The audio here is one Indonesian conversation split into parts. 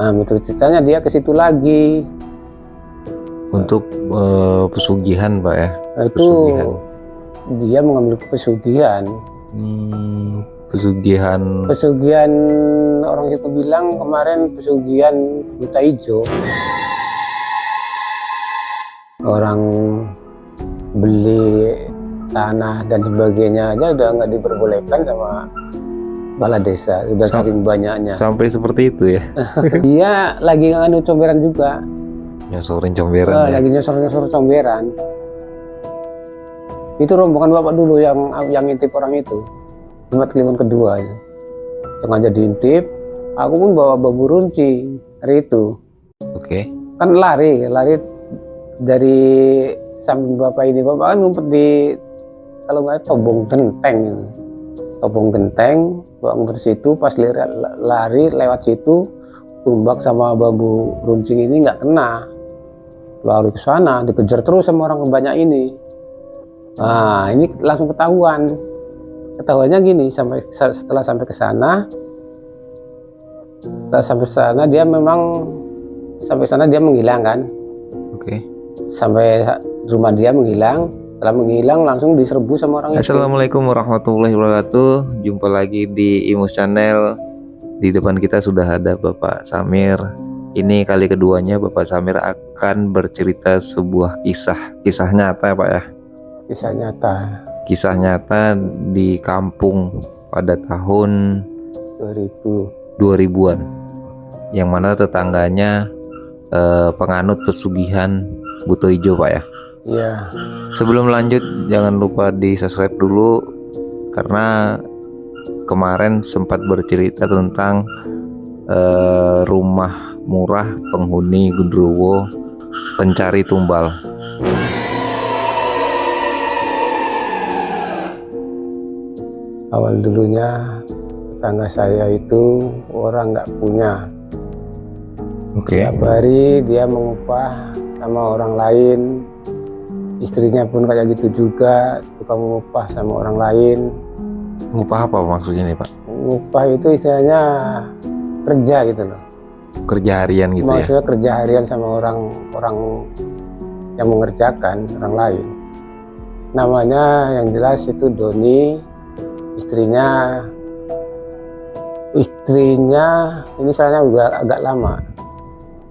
Nah, menurut ceritanya dia ke situ lagi. Untuk pesugihan Pak ya? Nah, itu Pesugihan. dia mengambil pesugihan. Pesugihan orang itu bilang kemarin pesugihan buta hijau. Orang beli tanah dan sebagainya aja udah nggak diperbolehkan sama kepala desa, udah saking banyaknya. Sampai seperti itu ya? Dia lagi nganu comberan juga. Nyosorin comberan ya? Lagi nyosor comberan. Itu rombongan bapak dulu yang intip orang itu. Jumat Kliwon kedua ya. Sengaja diintip. Aku pun bawa bambu runcing hari itu. Oke. Kan lari dari samping bapak ini. Bapak kan ngumpet di, kalau nggak tobong genteng gitu. Tobong genteng, bapak ngumpet di situ. Pas lari lewat situ, tumbak sama bambu runcing ini nggak kena. Lari ke sana, dikejar terus sama orang banyak ini. Nah, ini langsung ketahuan. Ketahuannya gini, setelah sampai ke sana, dia memang sampai sana dia menghilang kan. Oke. Sampai rumah dia menghilang. Setelah menghilang langsung diserbu sama orang itu. Assalamualaikum warahmatullahi wabarakatuh. Jumpa lagi di Imus Channel. Di depan kita sudah ada Bapak Samir. Ini kali keduanya Bapak Samir akan bercerita sebuah kisah nyata Pak ya. Kisah nyata di kampung pada tahun 2000-an, yang mana tetangganya penganut pesugihan buta hijau Pak ya. Iya. Sebelum lanjut jangan lupa di subscribe dulu, karena kemarin sempat bercerita tentang rumah murah penghuni Gundruwo pencari tumbal. Awal dulunya tetangga saya itu orang nggak punya. Oke. Tiap hari dia mengupah sama orang lain. Istrinya pun kayak gitu juga, tukang mengupah sama orang lain. Ngupah apa maksudnya nih Pak? Mengupah itu istilahnya kerja gitu loh. Kerja harian gitu ya? Maksudnya kerja harian sama orang yang mengerjakan orang lain. Namanya yang jelas itu Doni. Istrinya ini soalnya juga agak lama.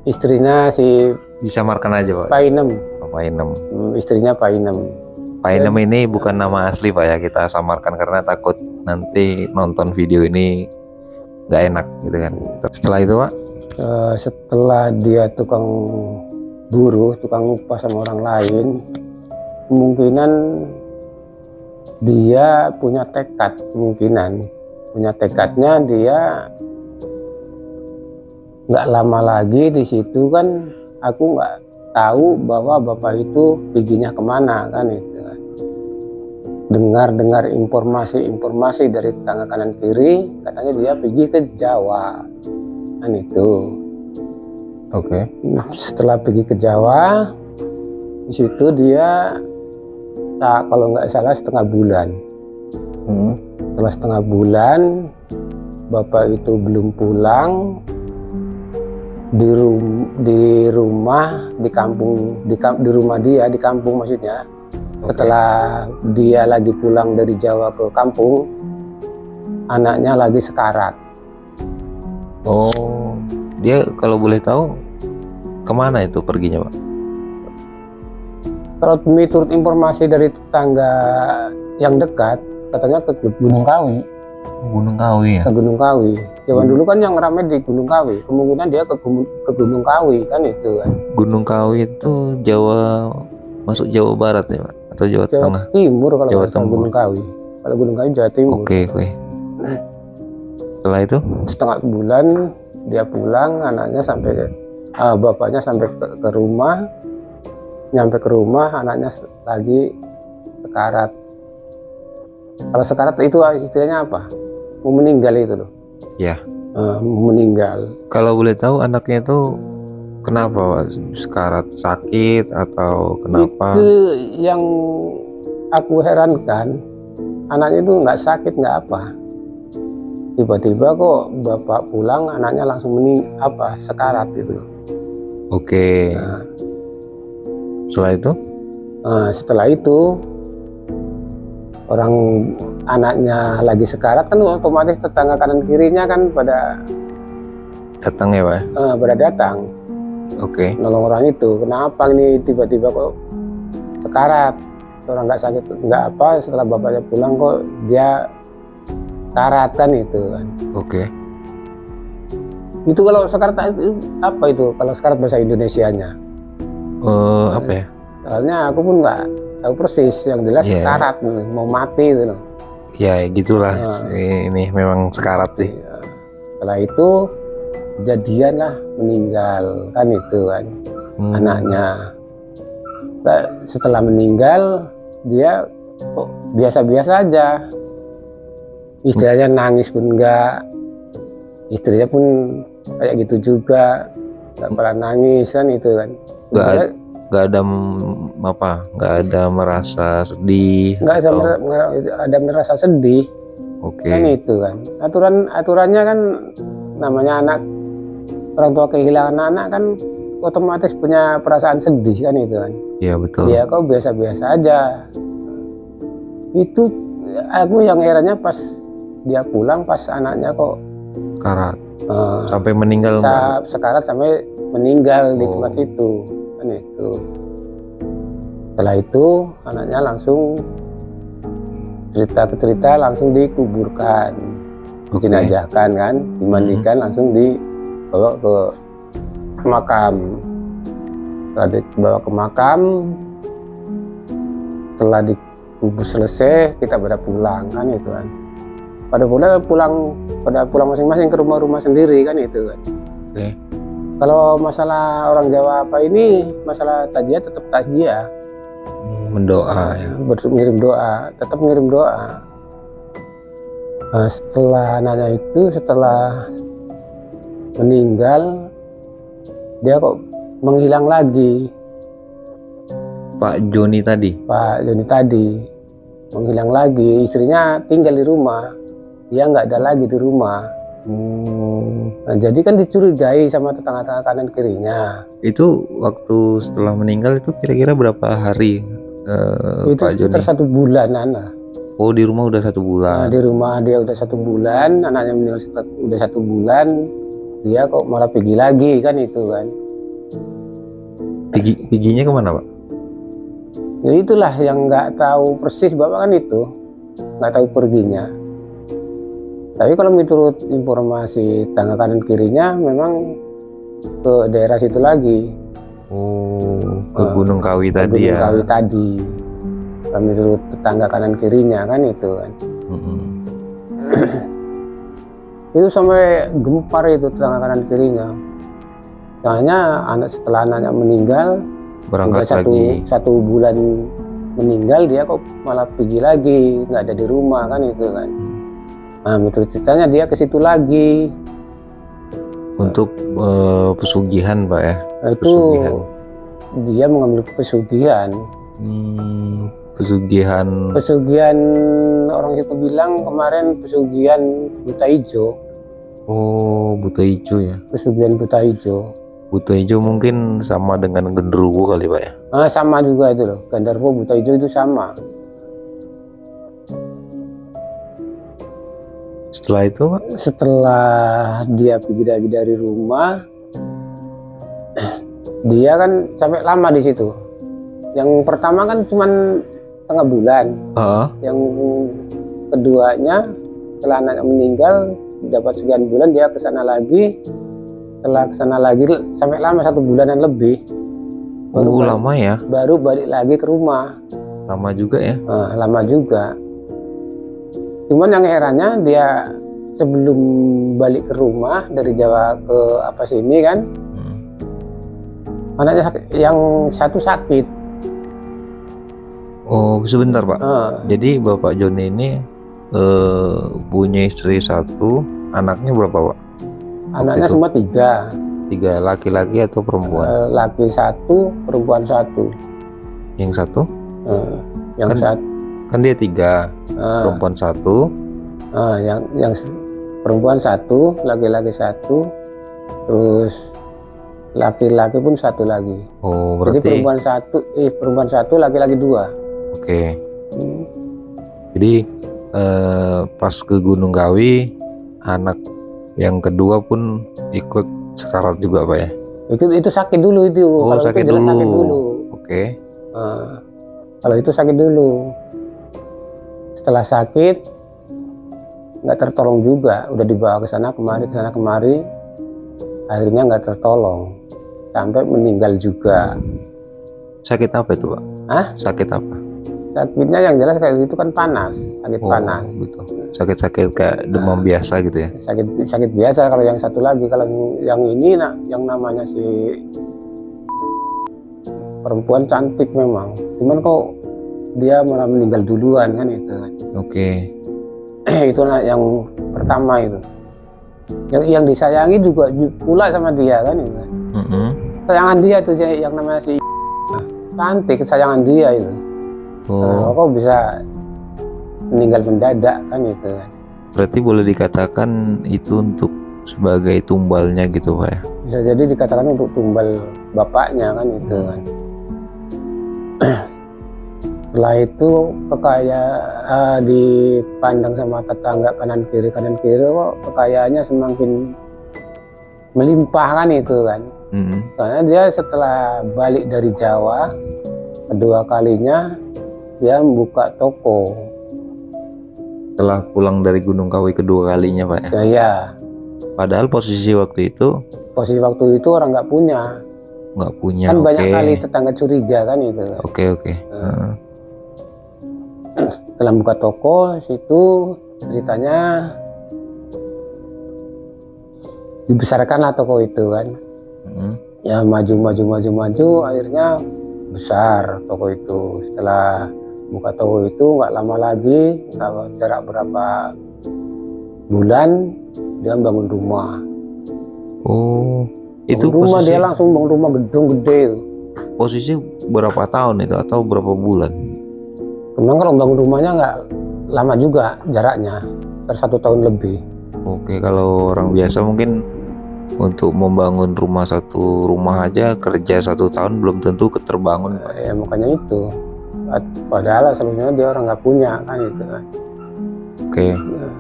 Istrinya si Disamarkan aja Pak. Painem. Painem. Istrinya Painem. Painem ini bukan nama asli Pak ya, kita samarkan karena takut nanti nonton video ini nggak enak gitu kan. Setelah itu Pak? Setelah dia tukang buruh, tukang upah sama orang lain, kemungkinan dia punya tekad, tekadnya dia nggak lama lagi di situ kan. Aku nggak tahu bahwa bapak itu perginya kemana kan itu kan. Dengar informasi dari tetangga kanan kiri, katanya dia pergi ke Jawa kan itu. Oke. Nah, setelah pergi ke Jawa, di situ dia kalau nggak salah setengah bulan. Setelah setengah bulan bapak itu belum pulang. Di rumah di rumah dia di kampung maksudnya. Setelah dia lagi pulang dari Jawa ke kampung, anaknya lagi sekarat. Oh, dia kalau boleh tahu kemana itu perginya Pak? Kalau menurut informasi dari tetangga yang dekat, katanya ke Gunung Kawi. Gunung Kawi ya? Ke Gunung Kawi. Zaman dulu kan yang ramai di Gunung Kawi. Kemungkinan dia ke Gunung Kawi kan itu kan. Gunung Kawi itu Jawa, masuk Jawa Barat ya Pak? Atau Jawa Tengah? Timur kalau Jawa Timur. Gunung Kawi. Kalau Gunung Kawi Jawa Timur. Oke. Setelah itu? Setengah bulan dia pulang, bapaknya sampai ke rumah. Nyampe ke rumah, anaknya lagi sekarat. Kalau sekarat itu istilahnya apa? Mau meninggal itu loh. Ya. Meninggal. Kalau boleh tahu anaknya itu kenapa Pak? Sekarat, sakit atau kenapa? Itu yang aku herankan, anaknya itu nggak sakit nggak apa. tiba-tiba kok bapak pulang anaknya langsung sekarat gitu. Oke. Nah, Setelah itu? setelah itu orang anaknya lagi sekarat kan otomatis tetangga kanan kirinya kan pada Datang ya Pak? pada datang Oke. nolong orang itu. Kenapa ini tiba-tiba kok sekarat? Orang nggak sakit nggak apa, setelah bapaknya pulang kok dia sekarat kan itu kan. Oke. Itu kalau sekarat itu apa itu kalau sekarat bahasa Indonesianya? Apa ya? Soalnya aku pun nggak tahu persis, yang jelas Iya. sekarat mau mati itu loh. Ya gitulah. Ah. Ini memang sekarat sih. Iya. Setelah itu kejadian lah meninggal kan itu kan anaknya. Nah, setelah meninggal dia kok biasa-biasa aja, istilahnya nangis pun enggak, istrinya pun kayak gitu juga, nggak pernah nangis kan itu kan. Nggak ada nggak ada merasa sedih Nggak atau ada merasa sedih oke. kan itu kan. Aturannya kan namanya anak, orang tua kehilangan anak kan otomatis punya perasaan sedih kan itu kan. Iya betul. Dia kok biasa-biasa aja. Itu aku yang herannya pas dia pulang pas anaknya kok Sekarat sampai meninggal sekarat sampai meninggal di Oh. tempat itu kan itu. Setelah itu anaknya langsung cerita langsung dikuburkan, Oke. dijenazahkan kan, dimandikan langsung dibawa ke makam. Setelah dibawa ke makam, setelah dikubur selesai kita pada pulang kan itu kan. Pada pulang masing-masing ke rumah-rumah sendiri kan itu kan. Oke. Kalau masalah orang Jawa apa ini, masalah takziah tetap takziah, Mendoa ya. ngirim doa, tetap ngirim doa. Nah, setelah anaknya itu setelah meninggal dia kok menghilang lagi. Pak Joni tadi. Pak Joni tadi menghilang lagi, istrinya tinggal di rumah, dia nggak ada lagi di rumah. Nah, jadi kan dicurigai sama tetangga-tetangga kanan kirinya. Itu waktu setelah meninggal itu kira-kira berapa hari Itu Pak Joni? sekitar 1 bulan anak. Oh di rumah udah 1 Nah, bulan. di rumah dia udah 1 bulan, anaknya meninggal udah 1 bulan, dia kok malah pergi lagi kan itu kan. Piginya kemana Pak? Ya itulah yang nggak tahu persis bapak kan itu, nggak tahu perginya. Tapi kalau menurut informasi tangga kanan kirinya memang ke daerah situ lagi, Oh ke Gunung Kawi tadi Gunung ya. Kawi tadi. Kalau menurut tetangga kanan kirinya kan itu kan. Itu sampai gempar itu tetangga kanan kirinya. Soalnya setelah anaknya meninggal, Berangkat udah lagi. satu bulan meninggal dia kok malah pergi lagi, nggak ada di rumah kan itu kan. Nah menurut ceritanya dia ke situ lagi. Untuk pesugihan Pak ya. Nah, itu Pesugihan. dia mengambil pesugihan. Pesugihan Orang itu bilang kemarin pesugihan buta hijau. Oh buta hijau ya. Pesugihan buta hijau. Buta hijau mungkin sama dengan genderuwo kali Pak ya. Sama juga itu loh, genderuwo buta hijau itu sama. Setelah itu Pak? Setelah dia pergi lagi dari rumah, dia kan sampai lama di situ. Yang pertama kan cuman setengah bulan. Yang keduanya setelah anaknya meninggal dapat sekian bulan dia kesana lagi. Setelah kesana lagi sampai lama 1 bulanan lebih. Lama ya. Baru balik lagi ke rumah. Lama juga ya. Lama juga. Cuman yang herannya dia sebelum balik ke rumah dari Jawa ke sini kan, anaknya yang satu sakit. Oh sebentar Pak. Jadi Bapak Joni ini punya istri 1, anaknya berapa Pak? Anaknya itu? semua 3. 3 laki-laki atau perempuan? Laki 1, perempuan 1. Yang 1? Yang Kan- satu Kan dia 3, perempuan 1. yang perempuan satu, laki-laki satu, terus laki-laki pun satu lagi. Oh, Jadi berarti perempuan satu, laki-laki dua. oke. Hmm. Jadi pas ke Gunung Kawi, anak yang kedua pun ikut sekarat juga Pak ya? Itu sakit dulu itu. Oh, Kalau sakit itu jelas dulu. sakit dulu. Oke. Kalau itu sakit dulu. Setelah sakit nggak tertolong juga, udah dibawa ke sana kemari, akhirnya nggak tertolong sampai meninggal juga. Sakit apa itu Pak? Hah? Sakit apa? Sakitnya yang jelas kayak itu kan panas, sakit panas. Gitu. Sakit-sakit kayak demam biasa gitu ya? Sakit biasa. Kalau yang satu lagi, kalau yang ini yang namanya si perempuan cantik memang, cuman kok dia malah meninggal duluan kan itu kan. Oke. Itu yang pertama itu. Yang disayangi juga pula sama dia kan itu. Sayangan dia tuh yang namanya si cantik, kesayangan dia itu. Kok bisa meninggal mendadak kan itu kan. Berarti boleh dikatakan itu untuk sebagai tumbalnya gitu Pak ya? Bisa jadi dikatakan untuk tumbal bapaknya kan itu kan. Setelah itu dipandang sama tetangga kanan kiri kok kekayaannya semakin melimpah kan itu kan. Karena dia setelah balik dari Jawa kedua kalinya dia membuka toko. Setelah pulang dari Gunung Kawi kedua kalinya Pak ya? Ya. Padahal posisi waktu itu orang nggak punya. Kan banyak kali tetangga curiga kan itu. Oke. Setelah buka toko situ ceritanya dibesarkanlah toko itu kan. Ya maju akhirnya besar toko itu. Setelah buka toko itu nggak lama lagi, jarak berapa bulan dia bangun rumah. Oh, itu rumah posisi, dia langsung bangun rumah gedung gede itu. Posisi berapa tahun itu atau berapa bulan? Memang kalau bangun rumahnya nggak lama juga jaraknya, 1 tahun lebih. Oke, kalau orang biasa mungkin untuk membangun satu rumah aja kerja 1 tahun belum tentu terbangun Pak. Ya makanya itu. Padahal sebenarnya dia orang nggak punya kan itu kan. Oke. Nah,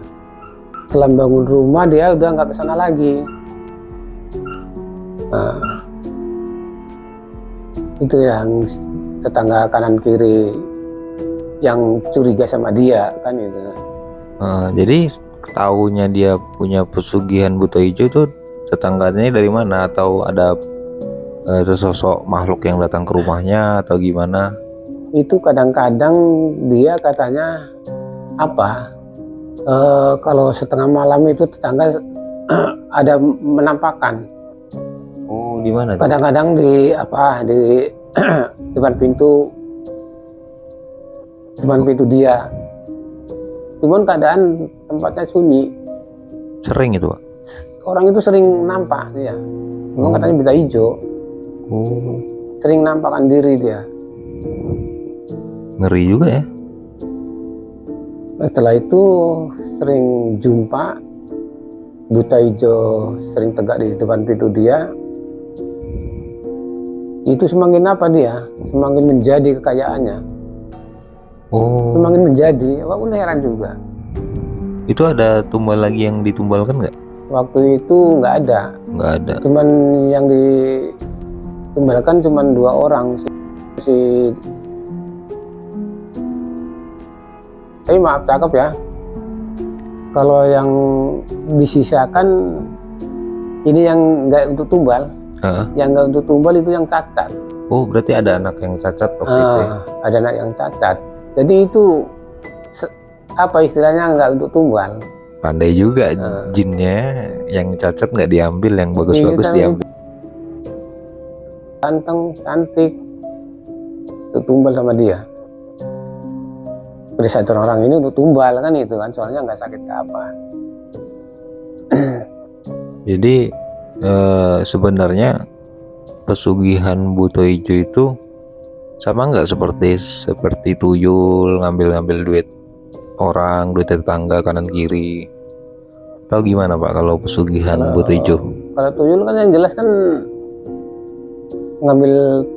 setelah bangun rumah dia udah nggak kesana lagi. Nah, itu yang tetangga kanan kiri yang curiga sama dia kan itu. Jadi tahunya dia punya pesugihan buta hijau tuh tetangganya dari mana, atau ada sesosok makhluk yang datang ke rumahnya atau gimana? Itu kadang-kadang dia katanya kalau setengah malam itu tetangga ada menampakkan. Oh, di mana? Kadang-kadang di depan pintu dia. Cuman keadaan tempatnya sunyi. Sering itu Pak? Orang itu sering nampak dia. Memang katanya buta hijau. Sering nampakkan diri dia. Ngeri juga ya. Setelah itu sering jumpa buta hijau sering tegak di depan pintu dia. Itu semakin semakin menjadi kekayaannya. Semakin menjadi. Walaupun heran juga. Itu ada tumbal lagi yang ditumbalkan nggak? Waktu itu nggak ada. Cuman yang ditumbalkan cuman 2 orang tapi maaf cakep ya. Kalau yang disisakan ini yang nggak untuk tumbal. Yang nggak untuk tumbal itu yang cacat. Oh, berarti ada anak yang cacat waktu itu ya? Ada anak yang cacat. Jadi itu istilahnya nggak untuk tumbal. Pandai juga jinnya, yang cacat nggak diambil, yang bagus-bagus diambil. Ganteng, cantik, untuk tumbal sama dia. Pada saat orang ini untuk tumbal kan itu kan, soalnya nggak sakit apa. Jadi sebenarnya pesugihan buta hijau itu sama nggak seperti tuyul ngambil duit orang, duit tetangga kanan kiri, atau gimana Pak kalau pesugihan buta hijau? Kalau tuyul kan yang jelas kan ngambil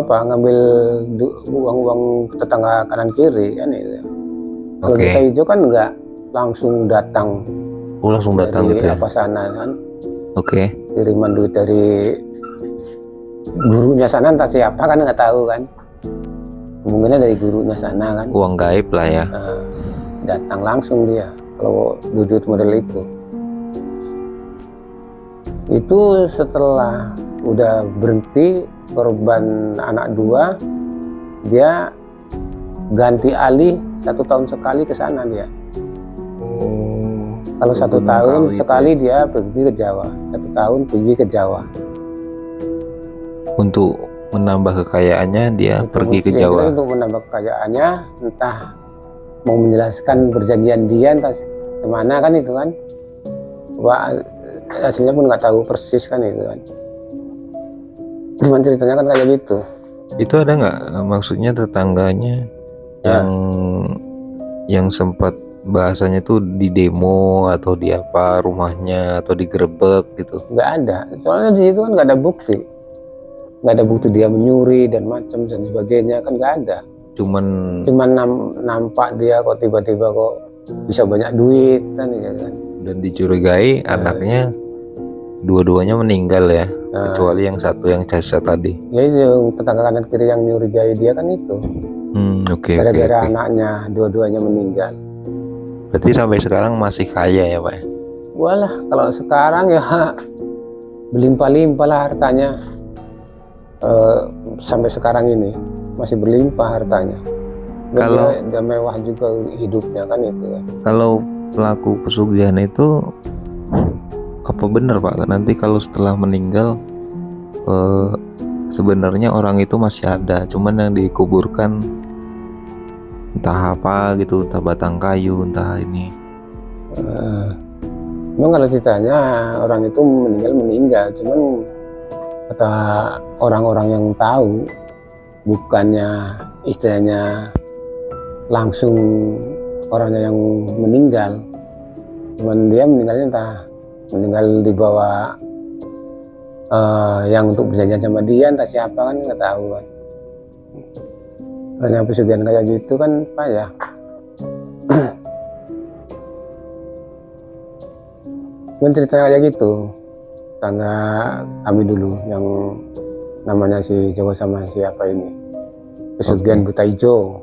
ngambil uang-uang tetangga kanan kiri kan itu. Kalau Oke. buta hijau kan nggak langsung datang Langsung datang dari gitu ya. apa sana kan, Oke. kiriman duit dari gurunya sana, entah siapa kan nggak tahu kan, mungkinnya dari gurunya sana kan. Uang gaib lah ya. Nah, datang langsung dia kalau duit model itu setelah udah berhenti korban anak 2, dia ganti alih 1 tahun sekali ke sana dia. Kalau 1 Gunung tahun Kawi sekali dia pergi ke Jawa, 1 tahun pergi ke Jawa. Untuk menambah kekayaannya dia pergi ke Ya, Jawa. untuk menambah kekayaannya, entah mau menjelaskan perjanjian dia entah kemana kan itu kan. Wah, hasilnya pun nggak tahu persis kan itu kan. Cuman ceritanya kan kayak gitu. Itu ada nggak maksudnya tetangganya yang sempat bahasanya tuh di demo atau di apa rumahnya atau digerebek gitu? Nggak ada, soalnya di situ kan nggak ada bukti, nggak ada bukti dia menyuri dan macam dan sebagainya kan nggak ada. Cuman Nampak dia kok tiba-tiba kok bisa banyak duit kan ya kan. dan dicurigai anaknya dua-duanya meninggal ya, kecuali yang satu yang jasad tadi. Ya itu yang tetangga kanan kiri yang nyurigai dia kan itu. Oke. Gara-gara anaknya dua-duanya meninggal. Berarti sampai sekarang masih kaya ya Pak? Walah, kalau sekarang ya berlimpah-limpah lah hartanya. Sampai sekarang ini masih berlimpah hartanya. Dan Kalau dia mewah juga hidupnya kan itu ya. Kalau pelaku pesugihan itu apa benar Pak? Nanti kalau setelah meninggal sebenarnya orang itu masih ada, cuman yang dikuburkan entah apa gitu, entah batang kayu, entah ini. Memang kalau ceritanya orang itu meninggal, cuman kata orang-orang yang tahu, bukannya istilahnya langsung orangnya yang meninggal, cuman dia meninggalnya entah meninggal di bawah yang untuk berjanjian sama dia, entah siapa kan nggak tahu kan. Karena pesugihan kayak gitu kan payah. Cuman ceritanya kayak gitu, tangga kami dulu yang namanya si Jawa sama siapa ini, pesugihan buta hijau.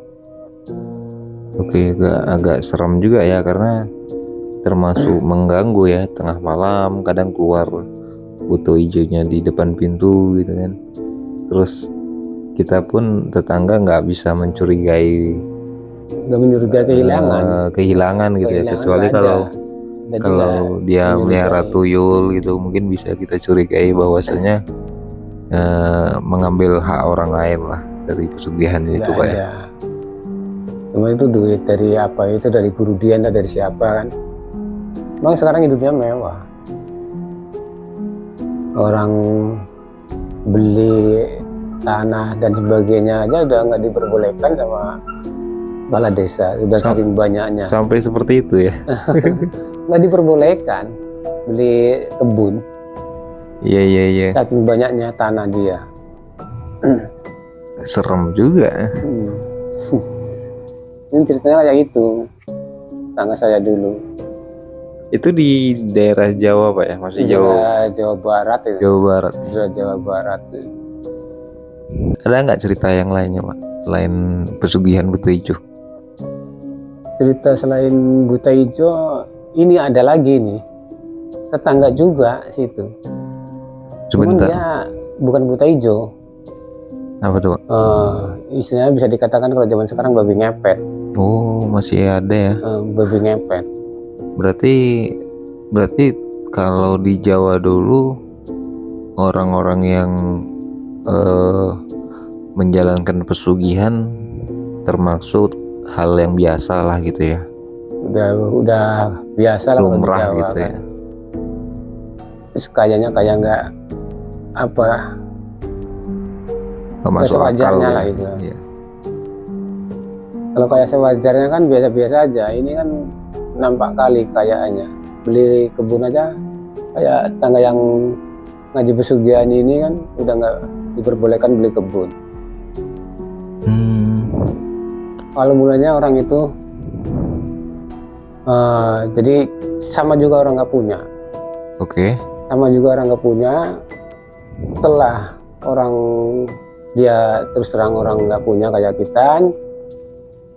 Oke, agak serem juga ya, karena termasuk mengganggu ya, tengah malam kadang keluar buta hijaunya di depan pintu gitu kan. Terus kita pun tetangga nggak bisa mencurigai kehilangan gitu ya, kecuali kalau dia melihara tuyul gitu, mungkin bisa kita curigai bahwasanya mengambil hak orang lain lah dari pesugihan itu Pak ya. Cuma itu duit dari apa, itu dari guru dia entah dari siapa kan. Memang sekarang hidupnya mewah, orang beli tanah dan sebagainya aja udah nggak diperbolehkan sama kepala desa, udah saking banyaknya. Sampai seperti itu ya? Nggak diperbolehkan beli kebun. Iya. Saking banyaknya tanah dia. Serem juga. Ini ceritanya kayak gitu, tangga saya dulu. Itu di daerah Jawa Pak ya? Masih Jawa Barat itu. Jawa Barat. Jawa Barat. Ada nggak cerita yang lainnya Pak selain pesugihan buta hijau? Cerita selain buta hijau ini ada lagi nih, tetangga juga situ. Cuman dia bukan buta hijau. Apa tuh Pak? Istilahnya bisa dikatakan kalau zaman sekarang babi ngepet. Oh, masih ada ya? Babi ngepet. Berarti kalau di Jawa dulu orang-orang yang menjalankan pesugihan termasuk hal yang biasa lah gitu ya? Udah biasa lah, lumrah Jawa, gitu kan. ya. Terus kayaknya kayak nggak masuk akal lah ya. itu. Iya. Kalau kayak sewajarnya kan biasa-biasa aja. Ini kan nampak kali kayaannya. beli kebun aja, kayak tangga yang ngaji pesugihan ini kan udah nggak diperbolehkan beli kebun. Kalau mulanya orang itu jadi sama juga orang nggak punya. Oke. Sama juga orang nggak punya. Setelah orang dia terus terang orang nggak punya kayak kita,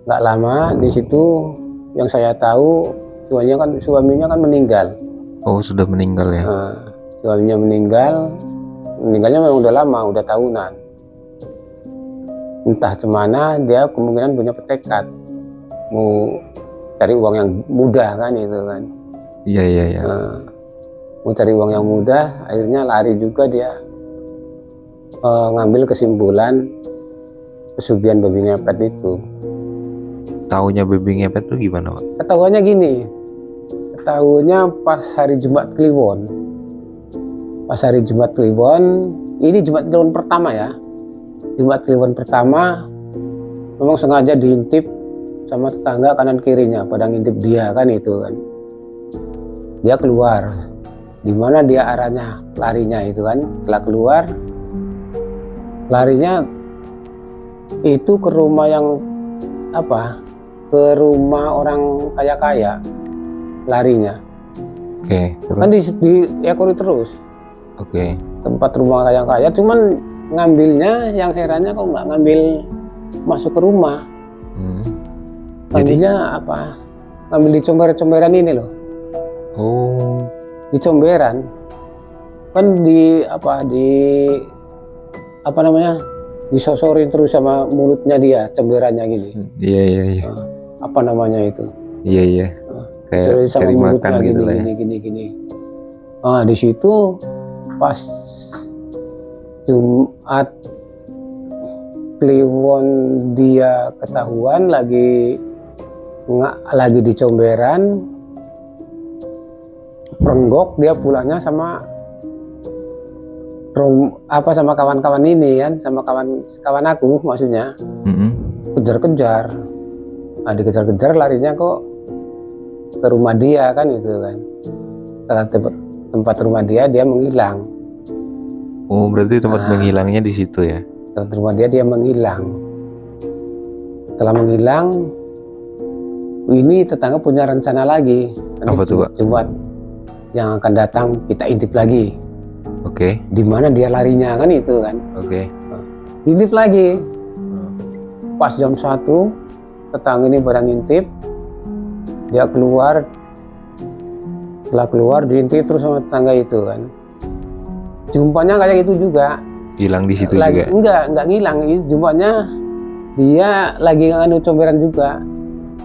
nggak lama di situ yang saya tahu suaminya kan meninggal. Oh, sudah meninggal ya. Suaminya meninggalnya memang udah lama, udah tahunan. Entah kemana dia kemungkinan punya tekad mau cari uang yang mudah kan itu kan. Iya. Mau cari uang yang mudah, akhirnya lari juga dia, ngambil kesimpulan pesugihan babi ngepet itu. Taunya babi ngepet tuh gimana, Pak? Ketahuannya gini, pas hari Jumat Kliwon. Pas hari Jumat Kliwon, ini Jumat Kliwon pertama ya. Jumat Kliwon pertama memang sengaja diintip sama tetangga kanan kirinya pada ngintip dia kan itu kan. Dia keluar, di mana dia arahnya larinya itu kan. Setelah keluar larinya itu ke rumah yang ke rumah orang kaya larinya. Oke, Kan diekori terus. Oke. Tempat rumah kaya cuman ngambilnya yang herannya kok nggak ngambil masuk ke rumah. Ngambilnya ngambil di comberan ini loh. Oh, Di comberan kan disosorin terus sama mulutnya dia, comberannya gini. Iya. Apa namanya itu? Iya. Kayak Sama cari mulutnya makan gitu lah ya. gini. Di situ pas Jumat Kliwon dia ketahuan lagi di comberan, perenggok dia pulangnya sama kawan-kawan ini kan, sama kawan aku maksudnya. Kejar-kejar. Dikejar-kejar larinya kok ke rumah dia kan itu kan. Setelah tempat rumah dia menghilang. Oh, berarti tempat menghilangnya di situ ya? Tempat rumah dia menghilang. Setelah menghilang, ini tetangga punya rencana lagi. Apa tuh, Pak? Jumat yang akan datang kita intip lagi. Oke. Di mana dia larinya kan itu kan. Oke. Intip lagi. Pas jam 1 tetangga ini pada ngintip, dia keluar. Setelah keluar diintip terus sama tetangga itu kan. Jumpanya kayak gitu juga. Hilang di situ juga? Enggak ngilang. Jumpanya dia lagi nganu comberan juga.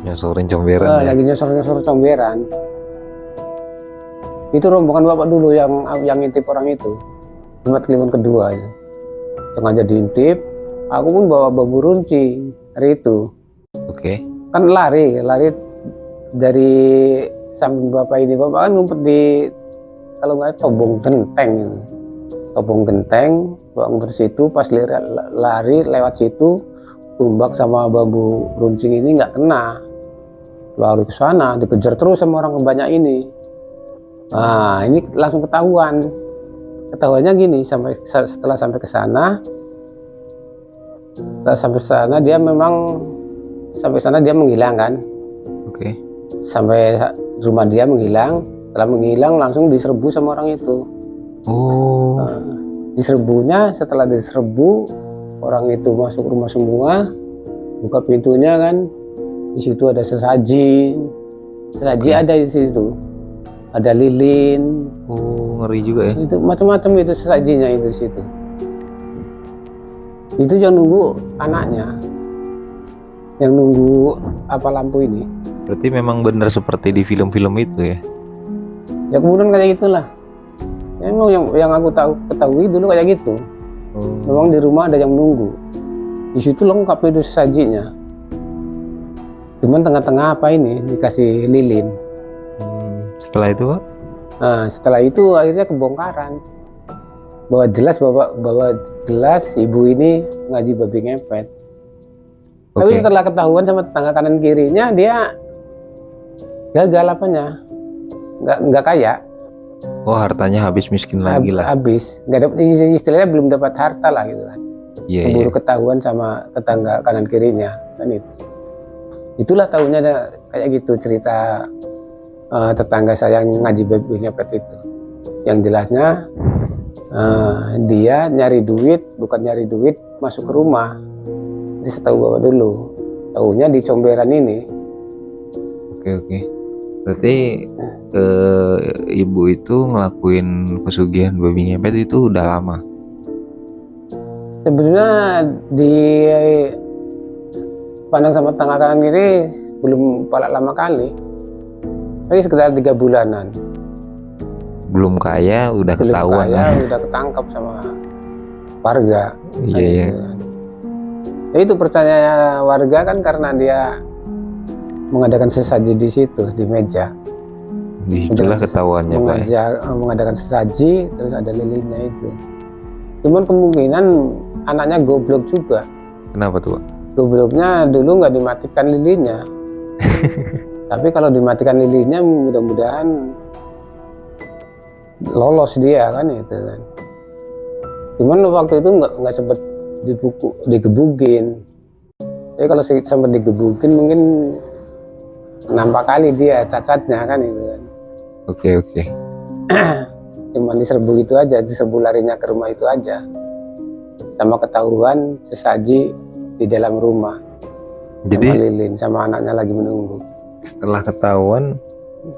Nyosorin comberan ya? Lagi nyosor comberan. Itu rombongan bapak dulu yang ngintip orang itu. Jumat Kliwon kedua itu. Sengaja diintip. Aku pun bawa bambu runcing hari itu. Oke. Kan lari dari samping bapak ini. Bapak kan ngumpet di, kalau nggak tobong genteng, bapak ngumpet situ. Pas lari lewat situ, tumbak sama bambu runcing ini nggak kena. Lari ke sana, dikejar terus sama orang banyak ini. Ini langsung ketahuan. Ketahuannya gini, setelah sampai ke sana, dia menghilang kan. Oke. Sampai rumah dia menghilang. Setelah menghilang langsung diserbu sama orang itu. Oh. Setelah diserbu, orang itu masuk rumah semua, buka pintunya kan. Di situ ada sesaji ada di situ. Ada lilin. Oh, ngeri juga ya. Itu macam-macam itu sesajinya itu di situ. Itu yang nunggu anaknya. Yang nunggu lampu ini. Berarti memang benar seperti di film-film itu ya? Ya kemudian kayak gitulah. Ya, memang yang aku ketahui dulu kayak gitu. Memang di rumah ada yang nunggu. Di situ lengkap itu sesajinya. Cuman tengah-tengah dikasih lilin. Setelah itu, Pak? Setelah itu akhirnya kebongkaran. Bahwa jelas ibu ini ngaji babi ngepet. Tapi setelah ketahuan sama tetangga kanan kirinya, dia gagal nggak kaya. Oh, hartanya habis miskin lagi lah. Habis, nggak dapat, istilahnya belum dapat harta lah gitu kan. Iya, Keburu iya. ketahuan sama tetangga kanan kirinya kan itu. Itulah tahunya ada kayak gitu cerita tetangga saya yang ngaji babi ngepet itu. Yang jelasnya dia nyari duit, bukan nyari duit masuk ke rumah. Jadi setahu bapak dulu, tahunya di comberan ini. Oke. Berarti ibu itu ngelakuin pesugihan babi ngepet itu udah lama. Sebenarnya di pandang sama tetangga kanan kiri belum pala lama kali, tapi sekitar 3 bulanan. Belum kaya udah Belum ketahuan kaya lah. udah ketangkap sama warga. Iya, iya. Ya itu percaya warga kan karena dia mengadakan sesaji di situ di meja. Disitulah ketahuannya Pak ya. Mengadakan sesaji terus ada lilinnya itu. Cuman kemungkinan anaknya goblok juga. Kenapa tuh Pak? Gobloknya dulu nggak dimatikan lilinnya. Tapi kalau dimatikan lilinnya mudah-mudahan lolos dia kan itu kan. Cuman waktu itu nggak sempet digebukin. Jadi kalau sempat digebukin mungkin nampak kali dia cacatnya kan itu kan. Oke. Cuman diserbu itu aja, diserbu larinya ke rumah itu aja. Sama ketahuan sesaji di dalam rumah. Jadi sama lilin sama anaknya lagi menunggu. setelah ketahuan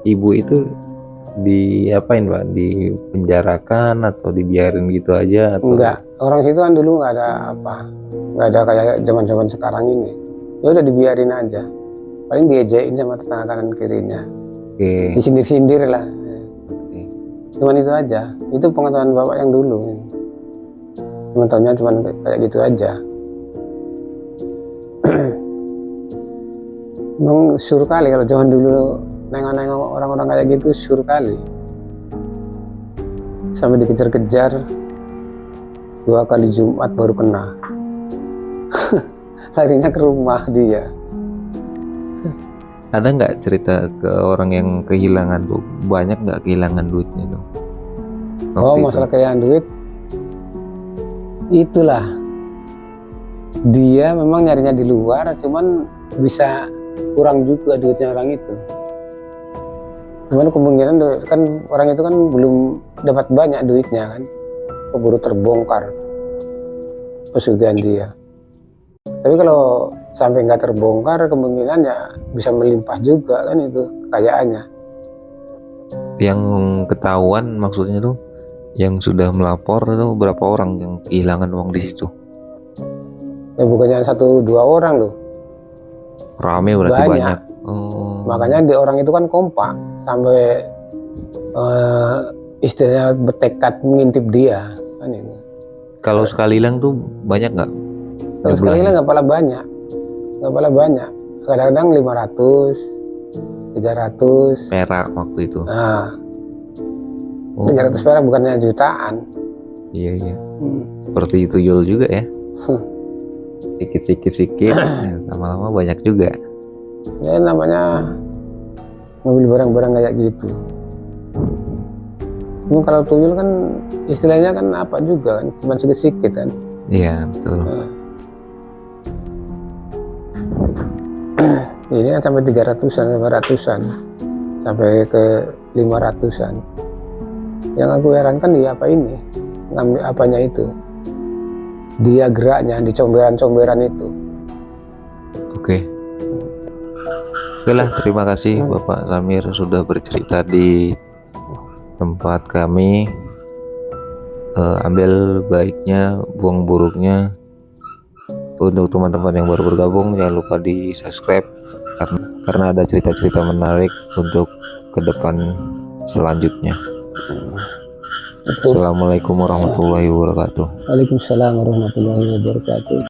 ibu itu diapain Pak? Dipenjarakan atau dibiarin gitu aja atau? Enggak, orang situ kan dulu nggak ada apa, nggak ada kayak zaman sekarang ini. Ya udah dibiarin aja, paling diejekin sama tetangga kanan kirinya, Oke. disindir-sindir lah. Cuman itu aja, itu pengetahuan bapak yang dulu. Pengetahuannya cuman kayak gitu aja. Memang sur kali kalau zaman dulu nengok-nengok orang-orang kayak gitu, sur kali. Sampai dikejar-kejar 2 kali Jumat baru kena. Larinya ke rumah dia. Ada nggak cerita ke orang yang kehilangan tuh? Banyak nggak kehilangan duitnya tuh? Oh, masalah kehilangan duit, itulah dia memang nyarinya di luar, cuman bisa kurang juga duitnya orang itu. Cuman kemungkinan kan orang itu kan belum dapat banyak duitnya kan, keburu terbongkar pesugihan dia. Tapi kalau sampai nggak terbongkar, kemungkinan ya bisa melimpah juga kan itu kekayaannya. Yang ketahuan maksudnya tuh, yang sudah melapor itu berapa orang yang kehilangan uang di situ? Ya bukannya 1-2 orang loh. Rame berarti Banyak. banyak. Oh. Makanya di orang itu kan kompak sampai istilahnya bertekad mengintip dia kan ini. Kalau sekali hilang tuh banyak nggak? Terus sekali hilang nggak pala banyak, kadang-kadang 500, 300 perak waktu itu. nah, Oh. 300 perak bukannya jutaan. Iya. Seperti tuyul juga ya. Sikit, lama-lama banyak juga. Ya namanya mobil barang-barang kayak gitu. Cuma kalau tuyul kan istilahnya kan apa juga kan, cuma sedikit kan. Iya betul. Ini kan sampai 300-an, 500-an, sampai ke 500-an. Yang aku herankan dia apa ini, ngambil apanya itu, dia geraknya di comberan-comberan itu. Oke lah, terima kasih Bapak Samir sudah bercerita di tempat kami. Ambil baiknya, buang buruknya. Untuk teman-teman yang baru bergabung, jangan lupa di subscribe karena ada cerita-cerita menarik untuk ke depan selanjutnya. Assalamualaikum warahmatullahi wabarakatuh. Waalaikumsalam warahmatullahi wabarakatuh.